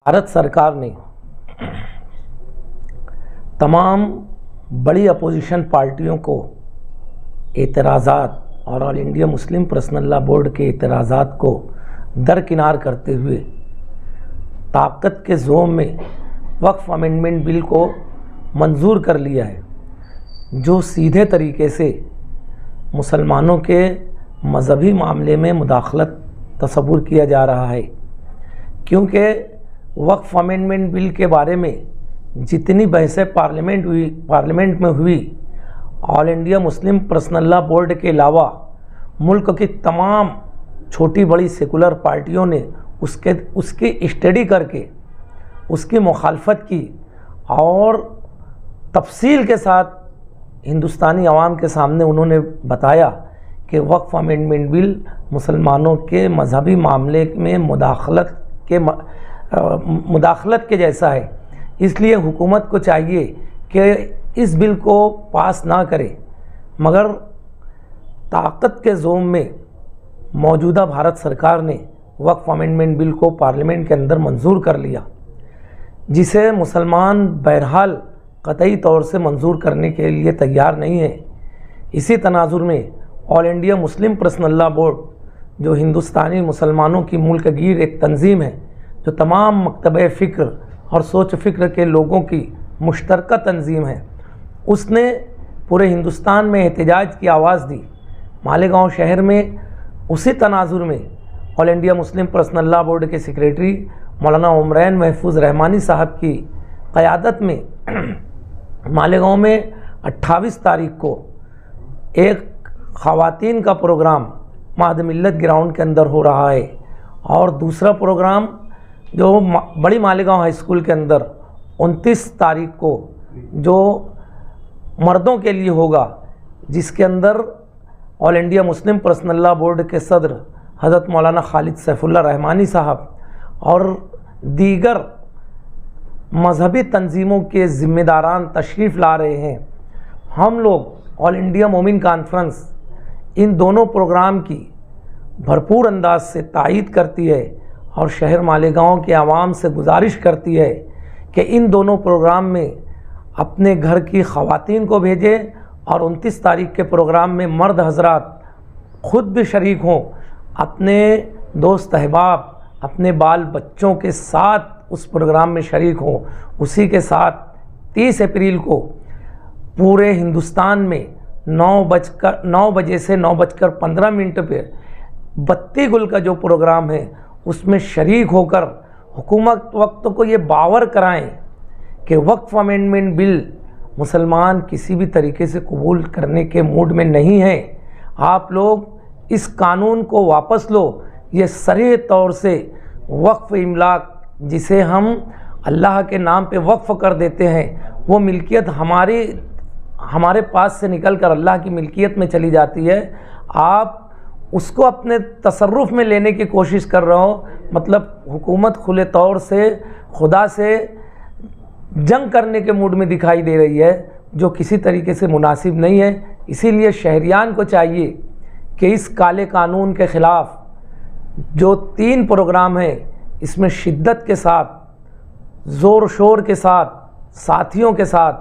भारत सरकार ने तमाम बड़ी अपोजिशन पार्टियों को एतराज़ात और all India Muslim personal law board के एतराज़ात को दरकिनार करते हुए ताकत के ज़ोम में वक्फ अमेंडमेंट बिल को मंजूर कर लिया है, जो सीधे तरीके से मुसलमानों के मज़हबी मामले में मुदाखलत तसव्वुर किया जा रहा है। क्योंकि वक्फ अमेंडमेंट बिल के बारे में जितनी बहसें पार्लियामेंट में हुई, all India Muslim personal law board के अलावा मुल्क की तमाम छोटी बड़ी सेकुलर पार्टियों ने उसकी स्टडी करके उसकी मुखालफत की और तफसील के साथ हिंदुस्तानी अवाम के सामने उन्होंने बताया कि वक्फ अमेंडमेंट बिल मुसलमानों के मजहबी मामले में मुदाखलत के जैसा है। इसलिए हुकूमत को चाहिए कि इस बिल को पास ना करे, मगर ताकत के ज़ोम में मौजूदा भारत सरकार ने वक्फ अमेंडमेंट बिल को पार्लियामेंट के अंदर मंजूर कर लिया, जिसे मुसलमान बहरहाल कतई तौर से मंजूर करने के लिए तैयार नहीं है। इसी तनाजुर में all India Muslim personal law board, जो हिंदुस्तानी मुसलमानों की मुल्क गीर एक तंजीम है, जो तमाम मकतब फ़िक्र और सोच फ़िक्र के लोगों की मुश्तरका तंजीम है, उसने पूरे हिंदुस्तान में एहतजाज की आवाज़ दी। मालेगांव शहर में उसी तनाजुर में all India Muslim personal law board के सेक्रेटरी मौलाना उमरैन महफूज रहमानी साहब की क़यादत में मालेगांव में 28 तारीख को एक ख़वातीन का प्रोग्राम महद मिल्लत ग्राउंड के अंदर हो रहा है, और दूसरा प्रोग्राम जो बड़ी मालेगांव हाई स्कूल के अंदर 29 तारीख को जो मर्दों के लिए होगा, जिसके अंदर all India Muslim personal law board के सदर हज़रत मौलाना खालिद सैफुल्लाह रहमानी साहब और दीगर मजहबी तंजीमों के ज़िम्मेदारान तशरीफ़ ला रहे हैं। हम लोग ऑल इंडिया मोमिन कॉन्फ्रेंस इन दोनों प्रोग्राम की भरपूर अंदाज से तायीद करती है और शहर मालेगांव के आवाम से गुजारिश करती है कि इन दोनों प्रोग्राम में अपने घर की ख़वातीन को भेजें और 29 तारीख के प्रोग्राम में मर्द हजरात ख़ुद भी शरीक हों, अपने दोस्त अहबाब अपने बाल बच्चों के साथ उस प्रोग्राम में शरीक हों। उसी के साथ 30 अप्रैल को पूरे हिंदुस्तान में 9 बजे से 9:15 पर बत्ती गुल का जो प्रोग्राम है उसमें शरीक होकर हुकूमत वक्त को ये बावर कराएं कि वक्फ अमेंडमेंट बिल मुसलमान किसी भी तरीके से कबूल करने के मूड में नहीं है। आप लोग इस कानून को वापस लो। ये सरीह तौर से वक्फ इमलाक, जिसे हम अल्लाह के नाम पे वक्फ कर देते हैं, वो मिल्कियत हमारे पास से निकल कर अल्लाह की मिल्कियत में चली जाती है। आप उसको अपने तसर्रुफ़ में लेने की कोशिश कर रहे हो, मतलब हुकूमत खुले तौर से खुदा से जंग करने के मूड में दिखाई दे रही है, जो किसी तरीके से मुनासिब नहीं है। इसीलिए शहरियान को चाहिए कि इस काले कानून के ख़िलाफ़ जो 3 प्रोग्राम हैं, इसमें शिद्दत के साथ, ज़ोर शोर के साथ, साथियों के साथ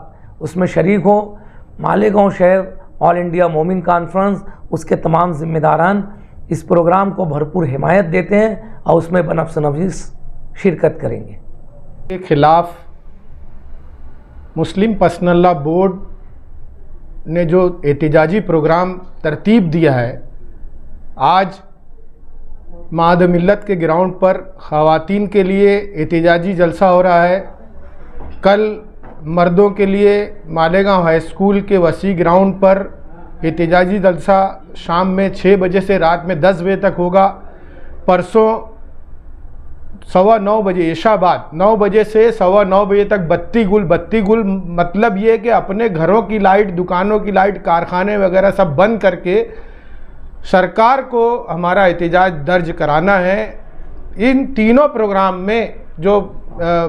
उसमें शरीक हो। मालेगांव शहर ऑल इंडिया मोमिन कॉन्फ्रेंस, उसके तमाम ज़िम्मेदारान इस प्रोग्राम को भरपूर हिमायत देते हैं और उसमें बनफ्स नफीस शिरकत करेंगे। के ख़िलाफ़ मुस्लिम पर्सनल लॉ बोर्ड ने जो एहतिजाजी प्रोग्राम तरतीब दिया है, आज महद मिल्लत के ग्राउंड पर ख़वातीन के लिए एहतिजाजी जलसा हो रहा है। कल मर्दों के लिए मालेगांव हाई स्कूल के वसी ग्राउंड पर एहतिजाजी जलसा शाम में 6 बजे से रात में 10 बजे तक होगा। परसों 9:15 बजे इशा बाद 9 बजे से 9:15 बजे तक बत्ती गुल मतलब ये कि अपने घरों की लाइट, दुकानों की लाइट, कारखाने वगैरह सब बंद करके सरकार को हमारा एहतिजाज दर्ज कराना है। इन तीनों प्रोग्राम में जो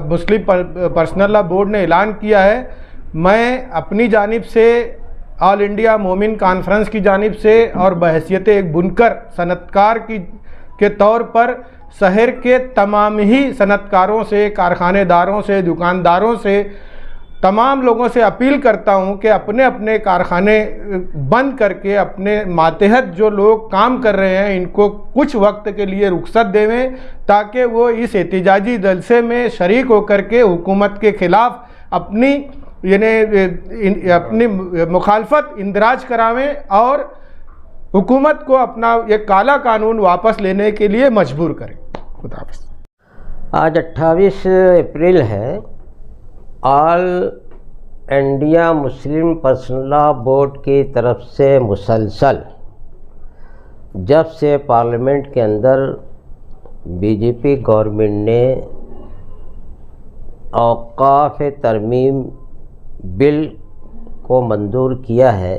मुस्लिम पर्सनल लॉ बोर्ड ने ऐलान किया है, मैं अपनी जानिब से, ऑल इंडिया मोमिन कॉन्फ्रेंस की जानिब से और बहैसियत एक बुनकर सनतकार के तौर पर शहर के तमाम ही सनतकारों से, कारखाने दारों से, दुकानदारों से, तमाम लोगों से अपील करता हूं कि अपने अपने कारखाने बंद करके अपने मातहत जो लोग काम कर रहे हैं इनको कुछ वक्त के लिए रुखसत देवें, ताकि वो इस एहतिजाजी जलसे में शरीक होकर के हुकूमत के ख़िलाफ़ अपनी मुखालफत इंदराज करावें और हुकूमत को अपना ये काला कानून वापस लेने के लिए मजबूर करें। खुदा हाफ़िज़। आज 28 अप्रैल है। All India Muslim personal law board की तरफ से मुसलसल जब से पार्लियामेंट के अंदर बीजेपी गवर्नमेंट ने औक़ाफ़ तरमीम बिल को मंजूर किया है,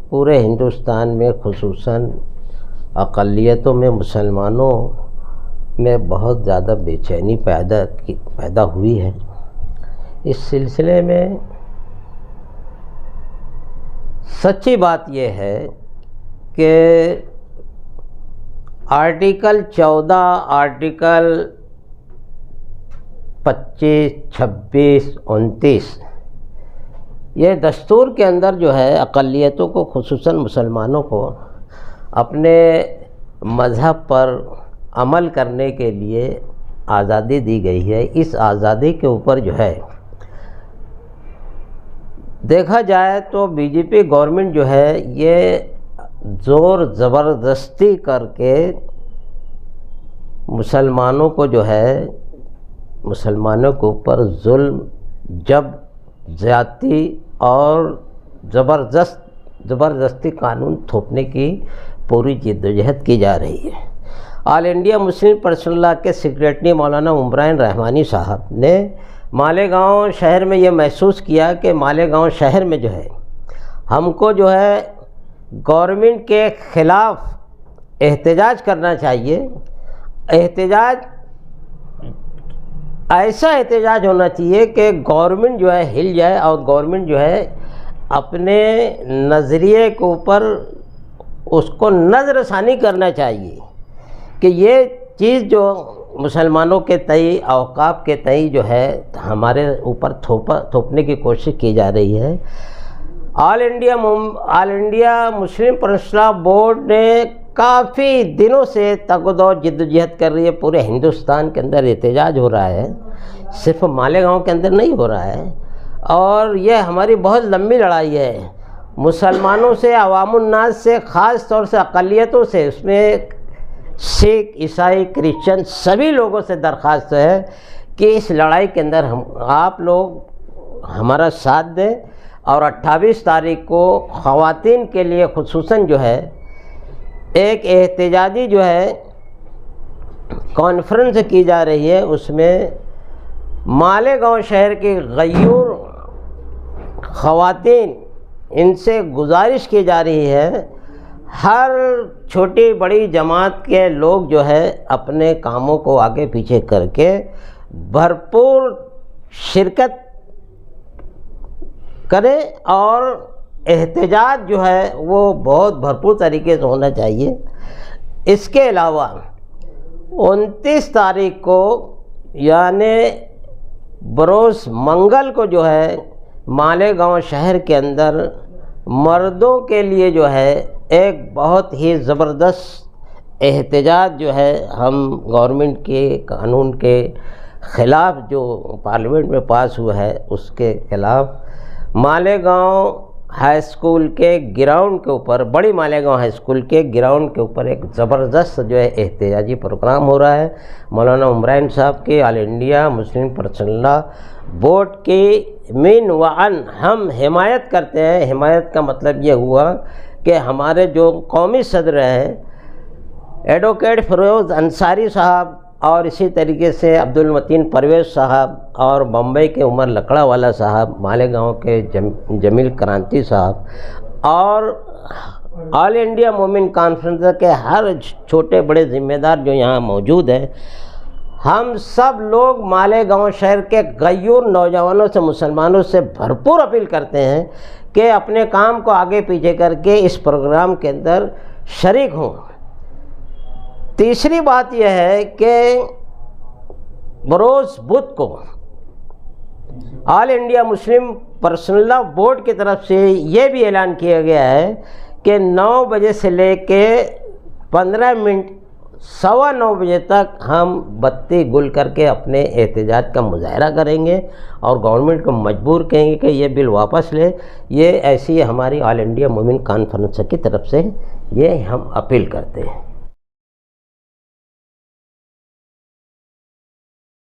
पूरे हिंदुस्तान में खुसूसन अक़लियतों में मुसलमानों में बहुत ज़्यादा बेचैनी पैदा हुई है। इस सिलसिले में सच्ची बात यह है कि आर्टिकल 14, आर्टिकल 25, 26, 29 ये दस्तूर के अंदर जो है अक़लियतों को, खुसूसन मुसलमानों को अपने मज़हब पर अमल करने के लिए आज़ादी दी गई है। इस आज़ादी के ऊपर जो है देखा जाए तो बीजेपी गवर्नमेंट जो है ये ज़ोर ज़बरदस्ती करके मुसलमानों को जो है, मुसलमानों के ऊपर जुल्म, जब ज़्यादती और ज़बरदस्ती कानून थोपने की पूरी जिद्दोजहद की जा रही है। All India Muslim personal law के सेक्रेटरी मौलाना उमरान रहमानी साहब ने मालेगांव शहर में ये महसूस किया कि मालेगांव शहर में जो है हमको जो है गवर्नमेंट के ख़िलाफ़ एहतजाज करना चाहिए। एहतजाज ऐसा एहतजाज होना चाहिए कि गवर्नमेंट जो है हिल जाए और गवर्नमेंट जो है अपने नज़रिए के ऊपर उसको नज़रसानी करना चाहिए कि ये चीज़ जो मुसलमानों के तई, औक़ाफ़ के तई जो है हमारे ऊपर थोपने की कोशिश की जा रही है। All India Muslim personal law board ने काफ़ी दिनों से तगदो जिद्दोजहद कर रही है। पूरे हिंदुस्तान के अंदर एहतजाज हो रहा है, सिर्फ मालेगांव के अंदर नहीं हो रहा है, और यह हमारी बहुत लंबी लड़ाई है। मुसलमानों से, अवामुन्नास से, ख़ास तौर से अक़लियतों से, उसमें सिख, ईसाई, क्रिश्चियन सभी लोगों से दरख्वास्त है कि इस लड़ाई के अंदर आप लोग हमारा साथ दें और 28 तारीख को ख़वातीन के लिए खुसूसन जो है एक एहतजाजी जो है कॉन्फ्रेंस की जा रही है। उसमें मालेगांव शहर के गयूर ख़वातीन, इनसे गुजारिश की जा रही है हर छोटी बड़ी जमात के लोग जो है अपने कामों को आगे पीछे करके भरपूर शिरकत करें और एहतजाज जो है वो बहुत भरपूर तरीके से होना चाहिए। इसके अलावा 29 तारीख को यानी बरोज़ मंगल को जो है मालेगांव शहर के अंदर मर्दों के लिए जो है एक बहुत ही ज़बरदस्त एहतजाज जो है हम गवर्नमेंट के कानून के ख़िलाफ़ जो पार्लियामेंट में पास हुआ है उसके ख़िलाफ़ मालेगांव हाई स्कूल के ग्राउंड के ऊपर, बड़ी मालेगांव हाई स्कूल के ग्राउंड के ऊपर एक ज़बरदस्त जो है एहतजाजी प्रोग्राम हो रहा है। मौलाना उमरान साहब के all India Muslim personal law board की मीन वान हम हिमायत करते हैं। हिमायत का मतलब ये हुआ कि हमारे जो कौमी सदर हैं एडवोकेट फ़िरोज़ अंसारी साहब और इसी तरीके से अब्दुल मतीन परवेज़ साहब और बम्बई के उमर लकड़ावाला साहब, मालेगांव के जमील क्रांति साहब और ऑल इंडिया मोमिन कॉन्फ्रेंस के हर छोटे बड़े ज़िम्मेदार जो यहाँ मौजूद हैं, हम सब लोग मालेगांव शहर के गयूर नौजवानों से, मुसलमानों से भरपूर अपील करते हैं कि अपने काम को आगे पीछे करके इस प्रोग्राम के अंदर शरीक हों। تیسری بات یہ ہے کہ بروز بدھ کو All India Muslim Personal Law Board کی طرف سے یہ بھی اعلان کیا گیا ہے کہ 9 بجے سے لے کے 15 منٹ 9:15 بجے تک ہم بتی گل کر کے اپنے احتجاج کا مظاہرہ کریں گے اور گورنمنٹ کو مجبور کہیں گے کہ یہ بل واپس لے. یہ ایسی ہماری آل انڈیا مومن کانفرنس کی طرف سے یہ ہم اپیل کرتے ہیں.